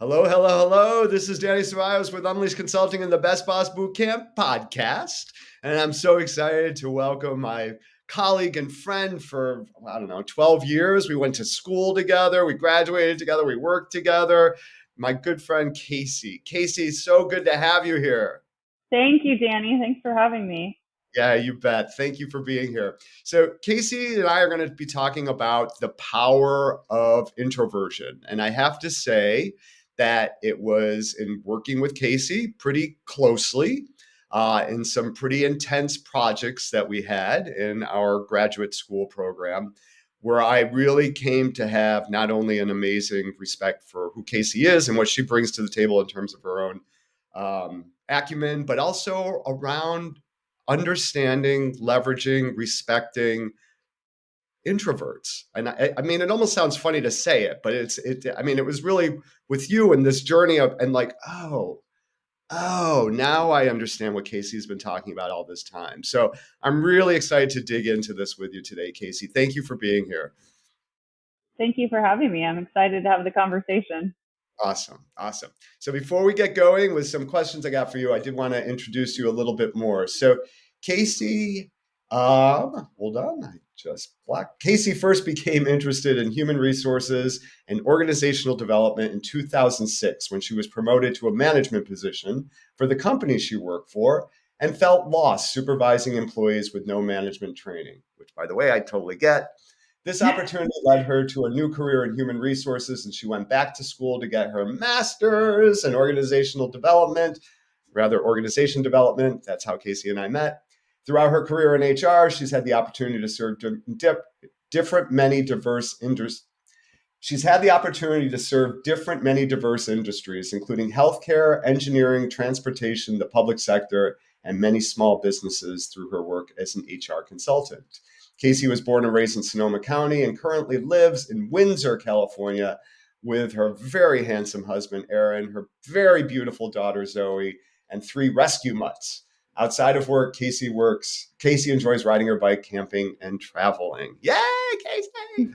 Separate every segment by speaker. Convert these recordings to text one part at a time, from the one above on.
Speaker 1: Hello, hello, hello. This is Danny Ceballos with Unleashed Consulting and the Best Boss Bootcamp podcast. And I'm so excited to welcome my colleague and friend for, 12 years. We went to school together. We graduated together. We worked together. My good friend, Casi. Casi, so good to have you here.
Speaker 2: Thank you, Danny. Thanks for having me.
Speaker 1: Yeah, you bet. Thank you for being here. So, Casi and I are going to be talking about the power of introversion. And I have to say that it was in working with Casi pretty closely in some pretty intense projects that we had in our graduate school program, where I really came to have not only an amazing respect for who Casi is and what she brings to the table in terms of her own acumen, but also around understanding, leveraging, respecting introverts. And I mean, it almost sounds funny to say it, but it was really with you in this journey of, and like, now I understand what Casi's been talking about all this time. So I'm really excited to dig into this with you today, Casi. Thank you for being here.
Speaker 2: Thank you for having me. I'm excited to have the conversation.
Speaker 1: Awesome. So before we get going with some questions I got for you, I did want to introduce you a little bit more. So Casi, hold on, I just blacked. Casi first became interested in human resources and organizational development in 2006 when she was promoted to a management position for the company she worked for and felt lost supervising employees with no management training, which, by the way, I totally get. This opportunity led her to a new career in human resources, and she went back to school to get her master's in organization development. That's how Casi and I met. Throughout her career in HR, she's had the opportunity to serve many diverse industries, including healthcare, engineering, transportation, the public sector, and many small businesses through her work as an HR consultant. Casi was born and raised in Sonoma County and currently lives in Windsor, California, with her very handsome husband, Aaron, her very beautiful daughter, Zoe, and 3 rescue mutts. Outside of work, Casi enjoys riding her bike, camping, and traveling. Yay, Casi!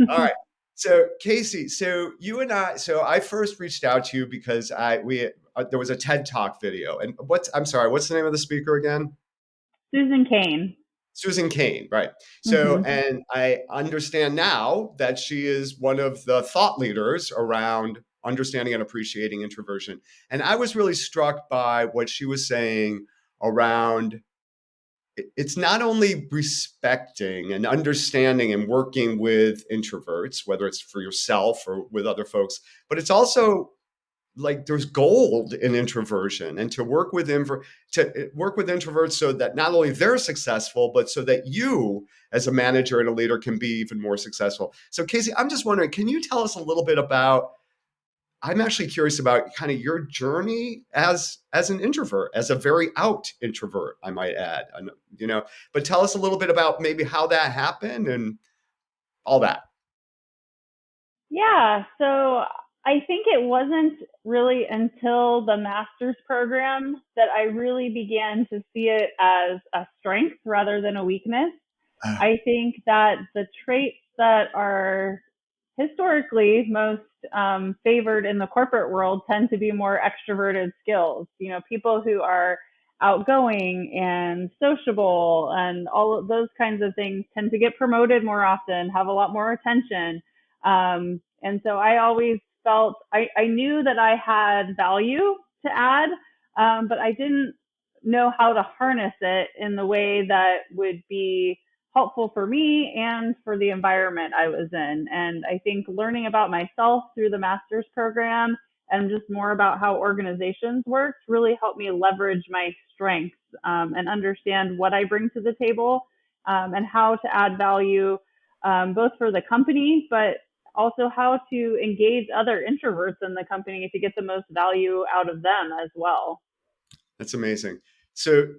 Speaker 1: All right. So Casi, I first reached out to you because there was a TED Talk video. And what's the name of the speaker again?
Speaker 2: Susan Cain.
Speaker 1: Susan Cain, right. So, and I understand now that she is one of the thought leaders around understanding and appreciating introversion. And I was really struck by what she was saying around it's not only respecting and understanding and working with introverts, whether it's for yourself or with other folks, but it's also like there's gold in introversion, and to work with introverts so that not only they're successful, but so that you as a manager and a leader can be even more successful. So Casi, I'm just wondering, can you tell us a little bit about, I'm actually curious about kind of your journey as an introvert, as a very out introvert, I might add, but tell us a little bit about maybe how that happened and all that.
Speaker 2: Yeah. So I think it wasn't really until the master's program that I really began to see it as a strength rather than a weakness. I think that the traits that are historically most favored in the corporate world tend to be more extroverted skills. People who are outgoing and sociable and all of those kinds of things tend to get promoted more often, have a lot more attention. And so I always felt I knew that I had value to add, but I didn't know how to harness it in the way that would be helpful for me and for the environment I was in. And I think learning about myself through the master's program and just more about how organizations work really helped me leverage my strengths and understand what I bring to the table and how to add value both for the company, but also how to engage other introverts in the company to get the most value out of them as well.
Speaker 1: That's amazing. So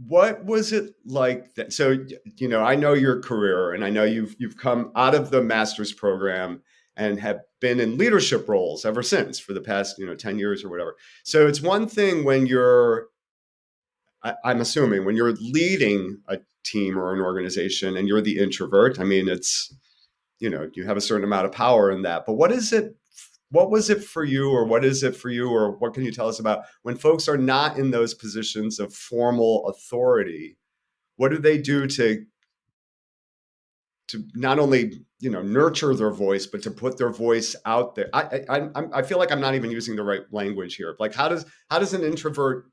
Speaker 1: what was it like that? So, I know your career and I know you've come out of the master's program and have been in leadership roles ever since for the past, 10 years or whatever. So it's one thing when I'm assuming when you're leading a team or an organization and you're the introvert, I mean, it's, you have a certain amount of power in that, but what is it what was it for you, or what is it for you, or what can you tell us about when folks are not in those positions of formal authority? What do they do to not only nurture their voice, but to put their voice out there? I feel like I'm not even using the right language here. Like, how does an introvert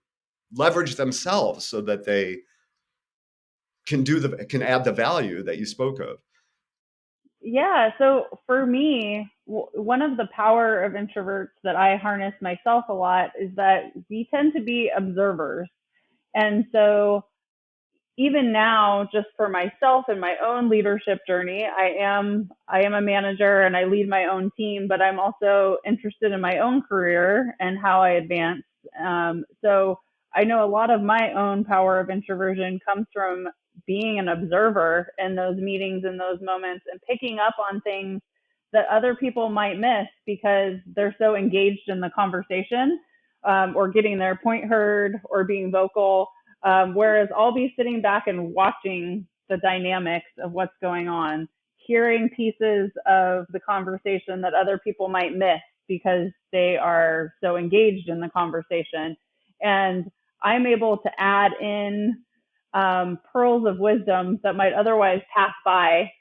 Speaker 1: leverage themselves so that they can add the value that you spoke of?
Speaker 2: Yeah. So for me, one of the power of introverts that I harness myself a lot is that we tend to be observers. And so even now, just for myself and my own leadership journey, I am a manager and I lead my own team, but I'm also interested in my own career and how I advance. So I know a lot of my own power of introversion comes from being an observer in those meetings and those moments and picking up on things that other people might miss because they're so engaged in the conversation, or getting their point heard or being vocal. Whereas I'll be sitting back and watching the dynamics of what's going on, hearing pieces of the conversation that other people might miss because they are so engaged in the conversation. And I'm able to add in pearls of wisdom that might otherwise pass by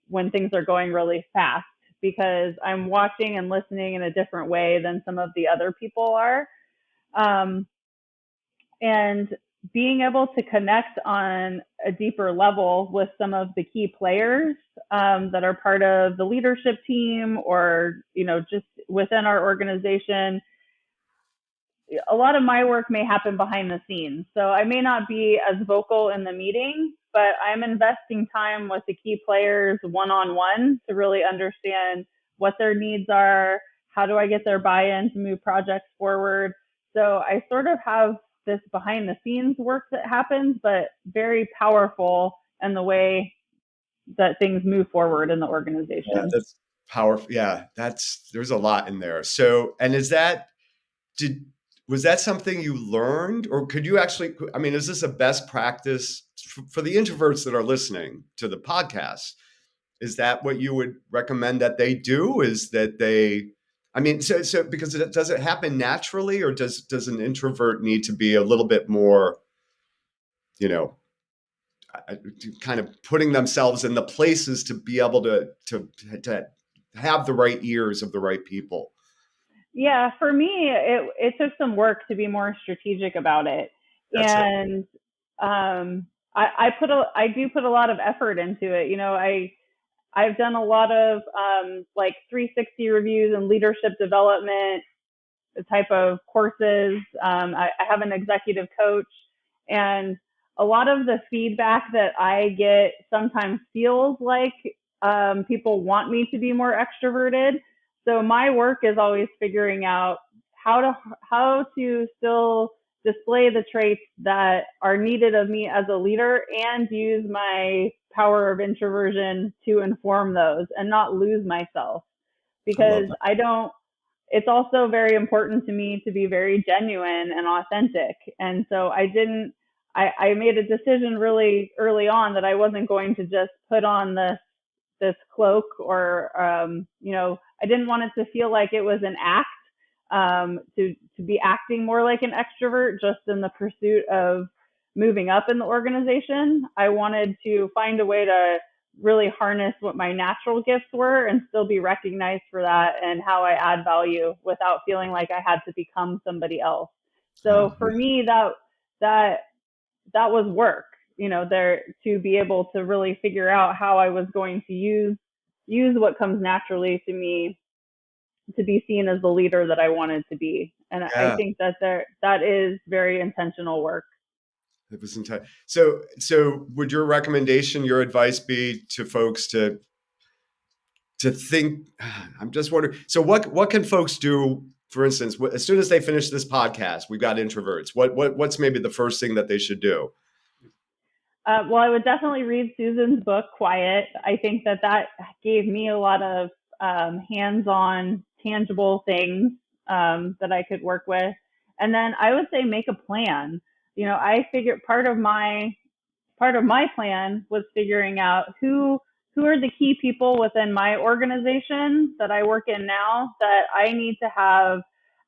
Speaker 2: when things are going really fast, because I'm watching and listening in a different way than some of the other people are. Um, and being able to connect on a deeper level with some of the key players that are part of the leadership team, or just within our organization. A lot of my work may happen behind the scenes, so I may not be as vocal in the meeting, but I'm investing time with the key players one-on-one to really understand what their needs are, how do I get their buy-in to move projects forward. So I sort of have this behind the scenes work that happens, but very powerful in the way that things move forward in the
Speaker 1: Yeah,
Speaker 2: organization.
Speaker 1: that's powerful. Yeah, there's a lot in there. So, and did was that something you learned, or could you actually? I mean, is this a best practice for the introverts that are listening to the podcast? Is that what you would recommend that they do? Is that they? I mean, so because does it happen naturally, or does an introvert need to be a little bit more, you know, kind of putting themselves in the places to be able to have the right ears of the right people?
Speaker 2: Yeah, for me, it took some work to be more strategic about it,
Speaker 1: That's it.
Speaker 2: and I do put a lot of effort into it. I've done a lot of like 360 reviews and leadership development type of courses. I have an executive coach, and a lot of the feedback that I get sometimes feels like people want me to be more extroverted. So my work is always figuring out how to still display the traits that are needed of me as a leader and use my power of introversion to inform those and not lose myself,
Speaker 1: I love
Speaker 2: because
Speaker 1: that.
Speaker 2: I don't it's also very important to me to be very genuine and authentic. And so I made a decision really early on that I wasn't going to just put on this cloak, or I didn't want it to feel like it was an act, to be acting more like an extrovert just in the pursuit of moving up in the organization. I wanted to find a way to really harness what my natural gifts were and still be recognized for that and how I add value without feeling like I had to become somebody else. So for me, that that was work, there, to be able to really figure out how I was going to use what comes naturally to me to be seen as the leader that I wanted to be. And I
Speaker 1: Yeah,
Speaker 2: think that is very intentional work.
Speaker 1: it was entire. So would your recommendation, your advice be to folks to think? I'm just wondering. So what can folks do? For instance, as soon as they finish this podcast, we've got introverts. What's maybe the first thing that they should do?
Speaker 2: Well, I would definitely read Susan's book, Quiet. I think that gave me a lot of hands-on, tangible things that I could work with. And then I would say make a plan. I figured part of my plan was figuring out who who are the key people within my organization that I work in now that I need to have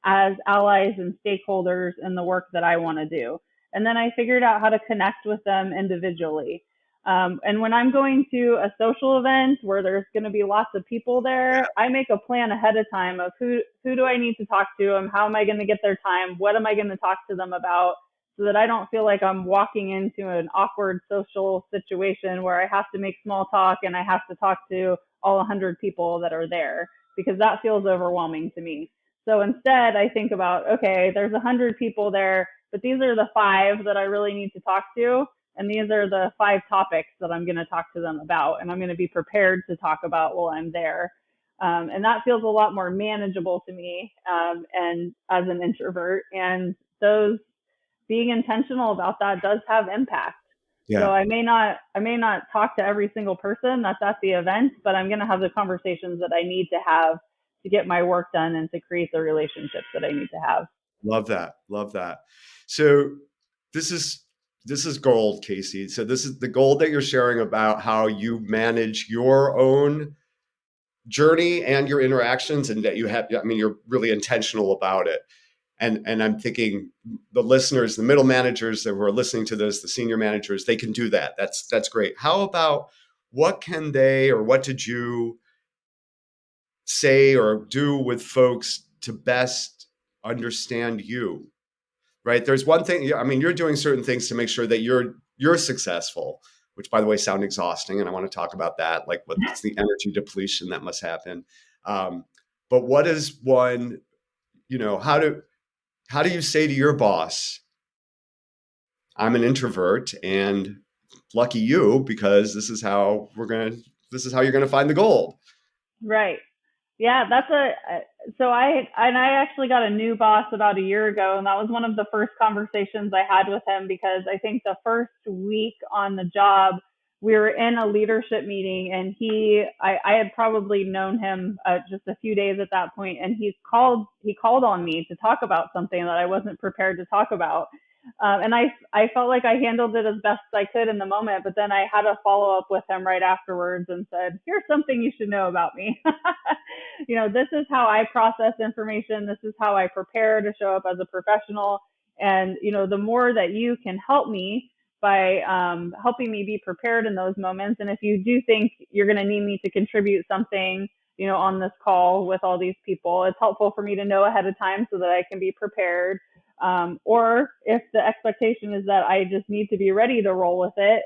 Speaker 2: as allies and stakeholders in the work that I want to do. And then I figured out how to connect with them individually. And when I'm going to a social event where there's going to be lots of people there, I make a plan ahead of time of who do I need to talk to and how am I going to get their time? What am I going to talk to them about? So that I don't feel like I'm walking into an awkward social situation where I have to make small talk and I have to talk to all 100 people that are there, because that feels overwhelming to me. So instead, I think about, okay, there's 100 people there, but these are the 5 that I really need to talk to. And these are the 5 topics that I'm going to talk to them about. And I'm going to be prepared to talk about while I'm there. And that feels a lot more manageable to me, and as an introvert. And those being intentional about that does have impact.
Speaker 1: Yeah.
Speaker 2: So I may not talk to every single person that's at the event, but I'm going to have the conversations that I need to have to get my work done and to create the relationships that I need to have.
Speaker 1: Love that. Love that. So this is gold, Casi. So this is the gold that you're sharing about how you manage your own journey and your interactions, and that you're really intentional about it. And I'm thinking the listeners, the middle managers that were listening to this, the senior managers, they can do that. That's great. How about what did you say or do with folks to best understand you? Right? There's one thing, I mean, you're doing certain things to make sure that you're successful, which by the way sound exhausting, and I want to talk about that, like what's the energy depletion that must happen. But what is one, how do you say to your boss, I'm an introvert and lucky you, because this is how you're going to find the gold.
Speaker 2: Right. Yeah, so I actually got a new boss about a year ago, and that was one of the first conversations I had with him, because I think the first week on the job, we were in a leadership meeting, and I had probably known him just a few days at that point, and he called on me to talk about something that I wasn't prepared to talk about. And I felt like I handled it as best I could in the moment, but then I had a follow up with him right afterwards and said, here's something you should know about me. This is how I process information. This is how I prepare to show up as a professional. And, the more that you can help me by helping me be prepared in those moments. And if you do think you're going to need me to contribute something, on this call with all these people, it's helpful for me to know ahead of time so that I can be prepared. Or if the expectation is that I just need to be ready to roll with it,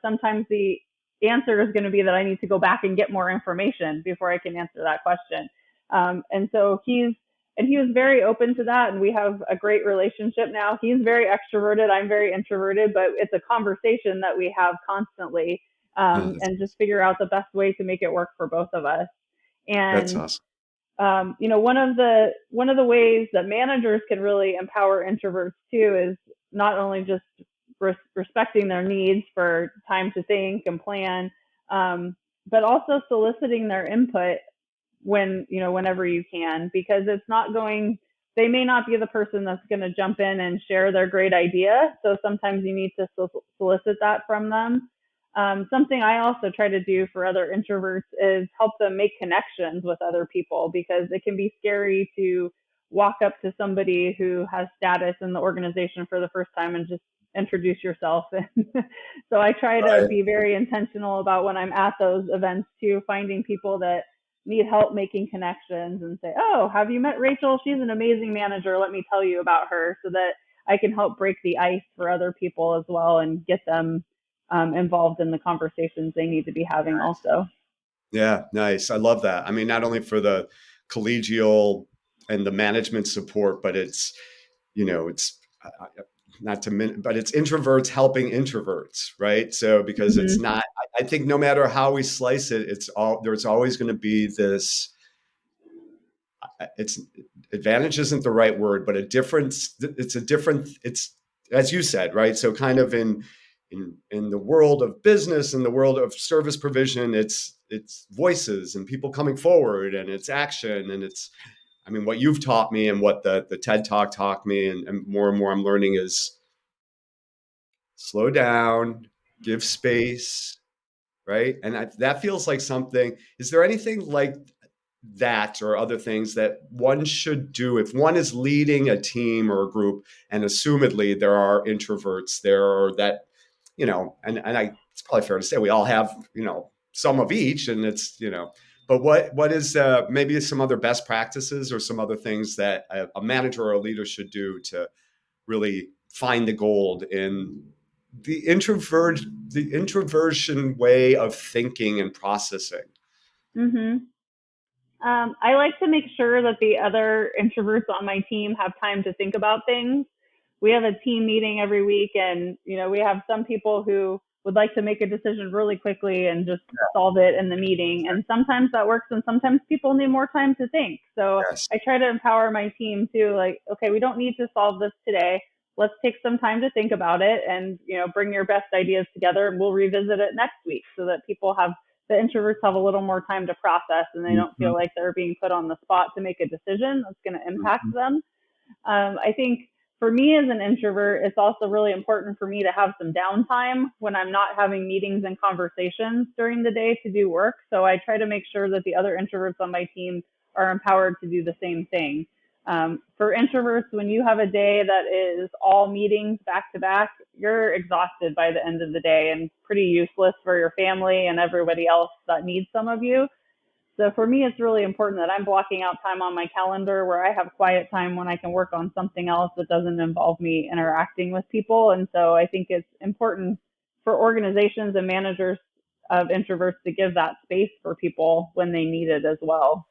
Speaker 2: sometimes the answer is going to be that I need to go back and get more information before I can answer that question. And so he was very open to that, and we have a great relationship now. He's very extroverted, I'm very introverted, but it's a conversation that we have constantly, and just figure out the best way to make it work for both of us. And
Speaker 1: that's awesome.
Speaker 2: one of the ways that managers can really empower introverts too is not only just respecting their needs for time to think and plan, but also soliciting their input whenever you can, because they may not be the person that's going to jump in and share their great idea. So sometimes you need to solicit that from them. Something I also try to do for other introverts is help them make connections with other people, because it can be scary to walk up to somebody who has status in the organization for the first time and just introduce yourself. So I try to be very intentional about when I'm at those events too, finding people that need help making connections and say, oh, have you met Rachel? She's an amazing manager. Let me tell you about her, so that I can help break the ice for other people as well and get them involved in the conversations they need to be having also.
Speaker 1: Yeah, nice. I love that. I mean, not only for the collegial and the management support, but it's but it's introverts helping introverts, right? So because it's not, I think no matter how we slice it, there's always going to be this, it's advantage isn't the right word, but it's as you said, right? So kind of in the world of business, in the world of service provision, it's voices and people coming forward, and it's action, and what you've taught me and what the TED Talk taught me, and more I'm learning is slow down, give space, right? And that feels like something. Is there anything like that or other things that one should do if one is leading a team or a group, and assumedly there are introverts there, or that, and I, it's probably fair to say we all have, some of each, and it's, but what is maybe some other best practices or some other things that a manager or a leader should do to really find the gold in the introversion way of thinking and processing?
Speaker 2: Mm-hmm. I like to make sure that the other introverts on my team have time to think about things. We have a team meeting every week, and we have some people who would like to make a decision really quickly and just solve it in the meeting. And sometimes that works, and sometimes people need more time to think. So
Speaker 1: Yes.
Speaker 2: I try to empower my team to, like, okay, we don't need to solve this today. Let's take some time to think about it, and bring your best ideas together, and we'll revisit it next week, so that the introverts have a little more time to process, and they don't
Speaker 1: Mm-hmm.
Speaker 2: feel like they're being put on the spot to make a decision that's going to impact
Speaker 1: Mm-hmm.
Speaker 2: them. I think for me as an introvert, it's also really important for me to have some downtime when I'm not having meetings and conversations during the day to do work. So I try to make sure that the other introverts on my team are empowered to do the same thing. For introverts, when you have a day that is all meetings back to back, you're exhausted by the end of the day and pretty useless for your family and everybody else that needs some of you. So for me, it's really important that I'm blocking out time on my calendar where I have quiet time when I can work on something else that doesn't involve me interacting with people. And so I think it's important for organizations and managers of introverts to give that space for people when they need it as well.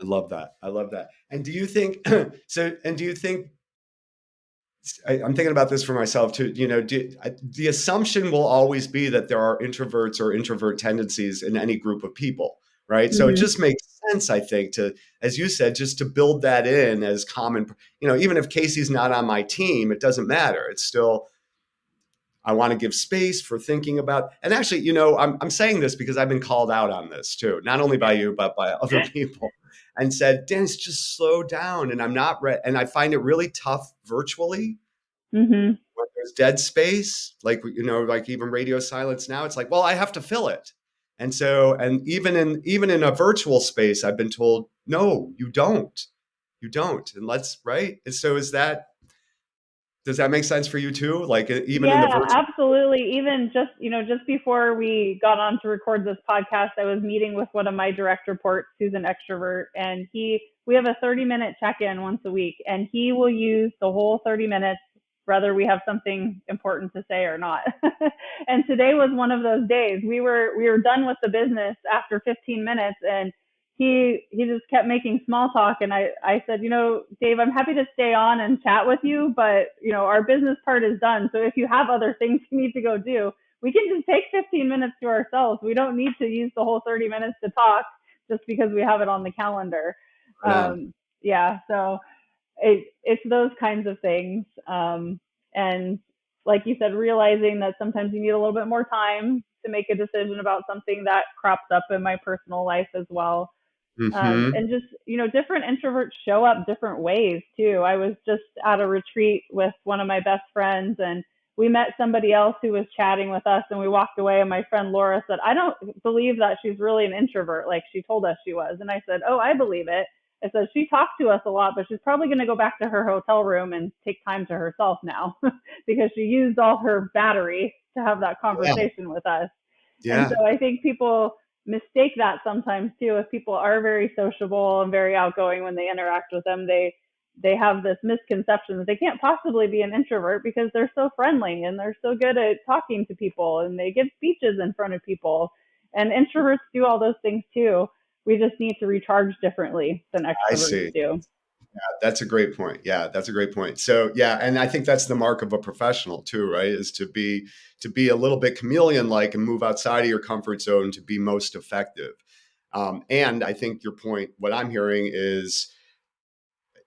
Speaker 1: I love that. I love that. And do you think so? And do you think I'm thinking about this for myself too? The assumption will always be that there are introverts or introvert tendencies in any group of people, right? So it
Speaker 2: Mm-hmm.
Speaker 1: just makes sense, I think, to, as you said, just to build that in as common. Even if Casey's not on my team, it doesn't matter. It's still, I want to give space for thinking about. And actually, I'm saying this because I've been called out on this too, not only by you, but by other people, and said, Dennis, just slow down. And I'm not ready. And I find it really tough virtually
Speaker 2: Mm-hmm.
Speaker 1: when there's dead space, like, like even radio silence now. It's like, well, I have to fill it. And so, and even in a virtual space, I've been told, no, you don't. And let's, right. And so does that make sense for you too? Like even in
Speaker 2: Yeah,
Speaker 1: the virtual.
Speaker 2: absolutely. Even just before we got on to record this podcast, I was meeting with one of my direct reports who's an extrovert, and we have a 30-minute check-in once a week, and he will use the whole 30 minutes whether we have something important to say or not. And today was one of those days. We were done with the business after 15 minutes, and he just kept making small talk, and I said, Dave, I'm happy to stay on and chat with you, but our business part is done. So if you have other things you need to go do, we can just take 15 minutes to ourselves. We don't need to use the whole 30 minutes to talk just because we have it on the calendar.
Speaker 1: Right on.
Speaker 2: Yeah, so it's those kinds of things. And like you said, realizing that sometimes you need a little bit more time to make a decision about something that crops up in my personal life as well.
Speaker 1: Mm-hmm.
Speaker 2: And just, different introverts show up different ways too. I was just at a retreat with one of my best friends, and we met somebody else who was chatting with us, and we walked away, and my friend Laura said, I don't believe that she's really an introvert like she told us she was. And I said, oh, I believe it. I said, she talked to us a lot, but she's probably going to go back to her hotel room and take time to herself now because she used all her battery to have that
Speaker 1: Yeah.
Speaker 2: conversation with us. And
Speaker 1: Yeah.
Speaker 2: so I think people mistake that sometimes too. If people are very sociable and very outgoing when they interact with them, they have this misconception that they can't possibly be an introvert because they're so friendly and they're so good at talking to people and they give speeches in front of people. And introverts do all those things too. We just need to recharge differently than
Speaker 1: I
Speaker 2: extroverts
Speaker 1: see.
Speaker 2: do.
Speaker 1: That's a great point. Yeah, that's a great point. So yeah, and I think that's the mark of a professional too, right? Is to be a little bit chameleon like and move outside of your comfort zone to be most effective. And I think your point, what I'm hearing is,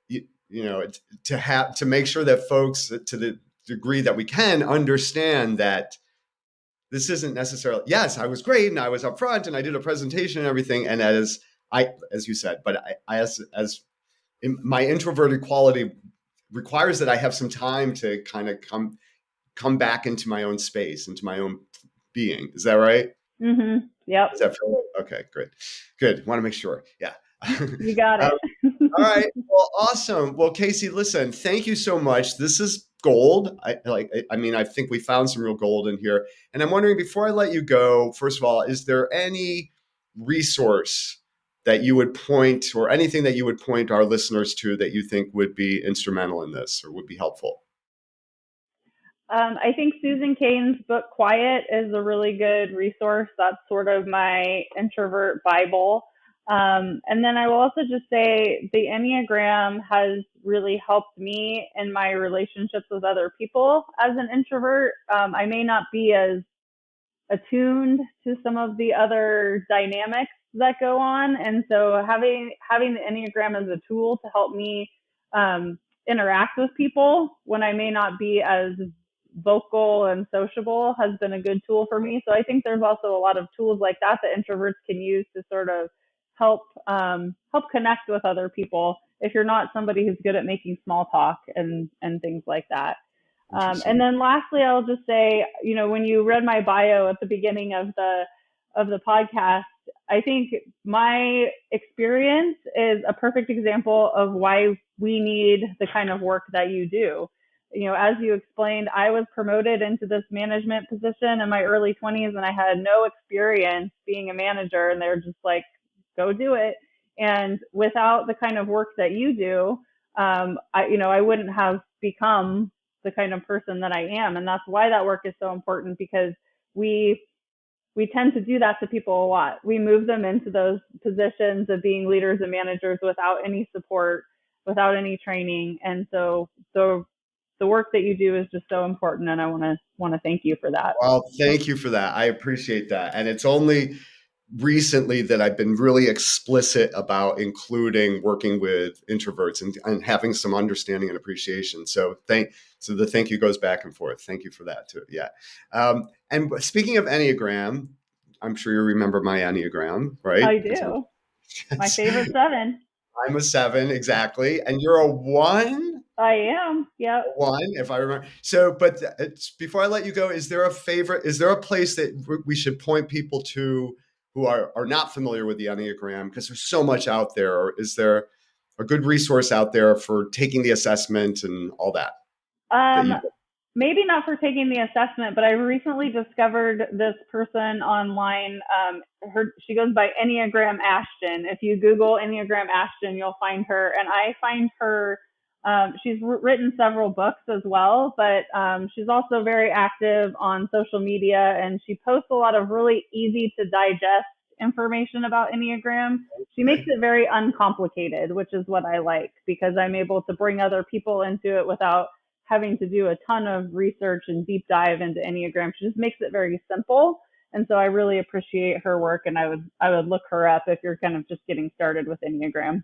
Speaker 1: to make sure that folks, to the degree that we can, understand that this isn't necessarily, yes, I was great and I was up front and I did a presentation and everything, and as you said, but as my introverted quality requires that I have some time to kind of come back into my own space, into my own being. Is that right?
Speaker 2: Yep.
Speaker 1: Is that fair? Okay, good. Good. Want to make sure. Yeah.
Speaker 2: You got
Speaker 1: Um,
Speaker 2: it.
Speaker 1: all right. Well, awesome. Well, Casi, listen, thank you so much. This is gold. I mean, I think we found some real gold in here. And I'm wondering, before I let you go, first of all, is there any resource that you would point, or anything that you would point our listeners to, that you think would be instrumental in this or would be helpful?
Speaker 2: I think Susan Cain's book Quiet is a really good resource. That's sort of my introvert Bible. And then I will also just say the Enneagram has really helped me in my relationships with other people as an introvert. I may not be as attuned to some of the other dynamics that go on, and so having the Enneagram as a tool to help me interact with people when I may not be as vocal and sociable has been a good tool for me. So I think there's also a lot of tools like that that introverts can use to sort of help connect with other people if you're not somebody who's good at making small talk and things like that. And
Speaker 1: Interesting.
Speaker 2: then lastly, I'll just say, when you read my bio at the beginning of the podcast, I think my experience is a perfect example of why we need the kind of work that you do. As you explained, I was promoted into this management position in my early 20s, and I had no experience being a manager, and they're just like, go do it. And without the kind of work that you do, I wouldn't have become the kind of person that I am. And that's why that work is so important, because we we tend to do that to people a lot. We move them into those positions of being leaders and managers without any support, without any training. And so the work that you do is just so important, and I want to thank you for that.
Speaker 1: Well, thank you for that. I appreciate that. And it's only recently that I've been really explicit about including working with introverts and having some understanding and appreciation. So the thank you goes back and forth. Thank you for that too. Yeah. And speaking of Enneagram, I'm sure you remember my Enneagram, right?
Speaker 2: I do. My favorite seven.
Speaker 1: I'm a 7, exactly. And you're a 1?
Speaker 2: I am. Yep.
Speaker 1: One, if I remember. So, but before I let you go, is there a favorite? Is there a place that we should point people to who are not familiar with the Enneagram? Because there's so much out there. Or is there a good resource out there for taking the assessment and all that that
Speaker 2: Um,
Speaker 1: you?
Speaker 2: Maybe not for taking the assessment, but I recently discovered this person online. She goes by Enneagram Ashton. If you Google Enneagram Ashton, you'll find her, and I find her. She's written several books as well, but she's also very active on social media, and she posts a lot of really easy to digest information about Enneagram. She makes it very uncomplicated, which is what I like, because I'm able to bring other people into it without having to do a ton of research and deep dive into Enneagram. She just makes it very simple. And so I really appreciate her work, and I would look her up if you're kind of just getting started with Enneagram.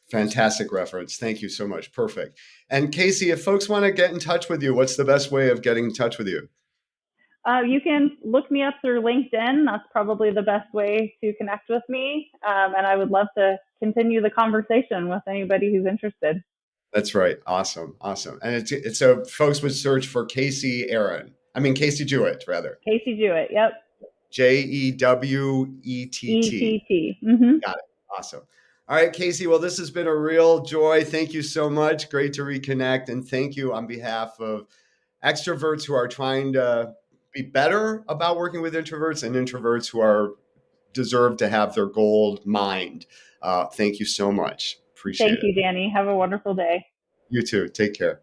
Speaker 1: Fantastic reference. Thank you so much. Perfect. And Casi, if folks want to get in touch with you, what's the best way of getting in touch with you?
Speaker 2: You can look me up through LinkedIn. That's probably the best way to connect with me. And I would love to continue the conversation with anybody who's interested.
Speaker 1: That's right. Awesome. Awesome. And it's so folks would search for Casi Jewett, rather.
Speaker 2: Casi Jewett. Yep.
Speaker 1: Jewett.
Speaker 2: ETT. Mm-hmm.
Speaker 1: Got it. Awesome. All right, Casi. Well, this has been a real joy. Thank you so much. Great to reconnect. And thank you on behalf of extroverts who are trying to be better about working with introverts, and introverts who are deserve to have their gold mined. Thank you so much. Appreciate
Speaker 2: Thank
Speaker 1: it.
Speaker 2: you, Danny. Have a wonderful day.
Speaker 1: You too. Take care.